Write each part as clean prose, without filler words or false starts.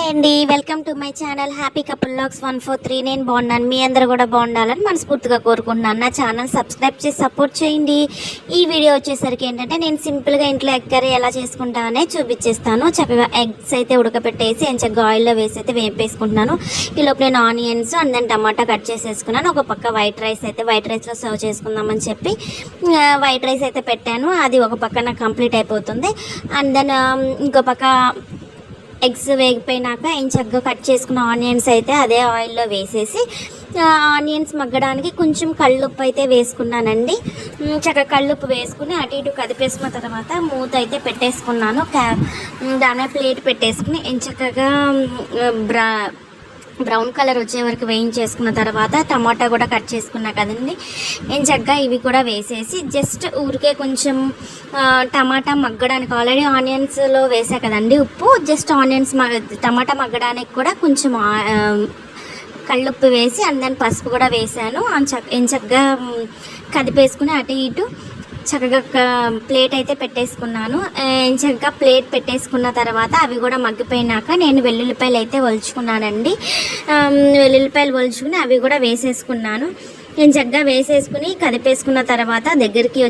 అండి, welcome to my channel happy couple vlogs 143. నేను బాగున్నాను, మీ అందరూ కూడా బాగుండాలని మనస్ఫూర్తిగా కోరుకుంటున్నాను. నా ఛానల్ సబ్స్క్రైబ్ చేసి సపోర్ట్ చేయండి. ఈ వీడియో వచ్చేసరికి ఏంటంటే నేను సింపుల్గా ఇంట్లో ఎగ్ కర్రీ ఎలా చేసుకుంటానే చూపించేస్తాను. చక్కగా ఎగ్స్ అయితే ఉడకపెట్టేసి ఎంచగా ఆయిల్లో వేసి అయితే వేపేసుకుంటున్నాను. ఈ లోపు నేను onions and then tomato cut చేసేసుకున్నాను. ఒక పక్క వైట్ రైస్లో సర్వ్ చేసుకుందామని చెప్పి వైట్ రైస్ అయితే పెట్టాను. అది ఒక పక్క నాకు కంప్లీట్ అయిపోతుంది. అండ్ దెన్ ఇంకో పక్క ఎగ్స్ వేగిపోయినాక చక్కగా కట్ చేసుకున్న ఆనియన్స్ అయితే అదే ఆయిల్లో వేసేసి ఆనియన్స్ మగ్గడానికి కొంచెం కళ్ళుప్పు అయితే వేసుకున్నానండి. చక్కగా కళ్ళుప్పు వేసుకుని అటు ఇటు కదిపేసుకున్న తర్వాత మూత అయితే పెట్టేసుకున్నాను. దాని ప్లేట్ పెట్టేసుకుని చక్కగా బ్రౌన్ కలర్ వచ్చే వరకు వేయించేసుకున్న తర్వాత టమాటా కూడా కట్ చేసుకున్నా కదండి. చక్కగా ఇవి కూడా వేసేసి జస్ట్ ఊరికే కొంచెం టమాటా మగ్గడానికి ఆల్రెడీ ఆనియన్స్లో వేసా కదండి ఉప్పు. జస్ట్ టమాటా మగ్గడానికి కూడా కొంచెం కళ్ళుప్పు వేసి అండ్ దెన్ పసుపు కూడా వేసాను. చక్కగా కదిపేసుకుని అటు ఇటు చక్కగా ప్లేట్ అయితే పెట్టేసుకున్నాను. చక్కగా ప్లేట్ పెట్టేసుకున్న తర్వాత అవి కూడా మగ్గిపోయినాక నేను వెల్లుల్లిపాయలు అయితే ఒలుచుకున్నానండి. వెల్లుల్లిపాయలు ఒలుచుకుని అవి కూడా వేసేసుకున్నాను. చక్కగా వేసేసుకుని కదిపేసుకున్న తర్వాత దగ్గరికి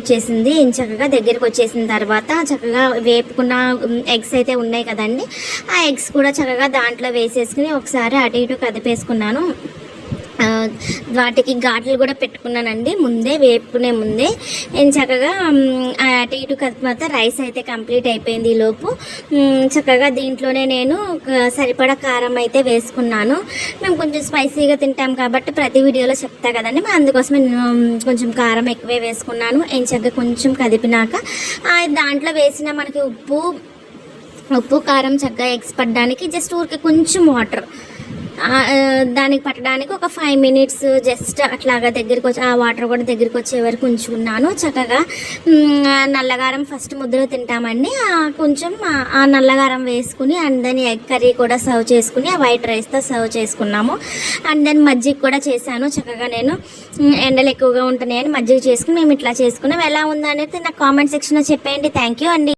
వచ్చేసిన తర్వాత చక్కగా వేపుకున్న ఎగ్స్ అయితే ఉన్నాయి కదండి. ఆ ఎగ్స్ కూడా చక్కగా దాంట్లో వేసేసుకుని ఒకసారి అటు ఇటు కదిపేసుకున్నాను. వాటికి ఘాట్లు కూడా పెట్టుకున్నానండి వేపుకునే ముందే. చక్కగా అటు ఇటు కదిపిన రైస్ అయితే కంప్లీట్ అయిపోయింది. ఈలోపు చక్కగా దీంట్లోనే నేను సరిపడా కారం అయితే వేసుకున్నాను. మేము కొంచెం స్పైసీగా తింటాం కాబట్టి ప్రతి వీడియోలో చెప్తా కదండి, అందుకోసమే నేను కొంచెం కారం ఎక్కువే వేసుకున్నాను. చక్కగా కొంచెం కదిపినాక దాంట్లో వేసిన మనకి ఉప్పు కారం చక్కగా ఎగ్స్ పడడానికి జస్ట్ ఊరికి కొంచెం వాటర్ దానికి పట్టడానికి ఒక 5 minutes జస్ట్ అట్లాగా దగ్గరికి వచ్చి ఆ వాటర్ కూడా దగ్గరికి వచ్చే వరకు ఉంచుకున్నాను. చక్కగా నల్లగారం ఫస్ట్ ముద్దలో తింటామండి. కొంచెం ఆ నల్లగారం వేసుకుని అండ్ దెన్ ఎగ్ కర్రీ కూడా సర్వ్ చేసుకుని ఆ వైట్ రైస్తో సర్వ్ చేసుకున్నాము. అండ్ దెన్ మజ్జిగ కూడా చేశాను. చక్కగా నేను ఎండలు ఎక్కువగా ఉంటున్నాయని మజ్జిగ చేసుకుని మేము ఇట్లా చేసుకున్నాం. ఎలా ఉందనేది నాకు కామెంట్ సెక్షన్లో చెప్పేయండి. థ్యాంక్ యూ అండి.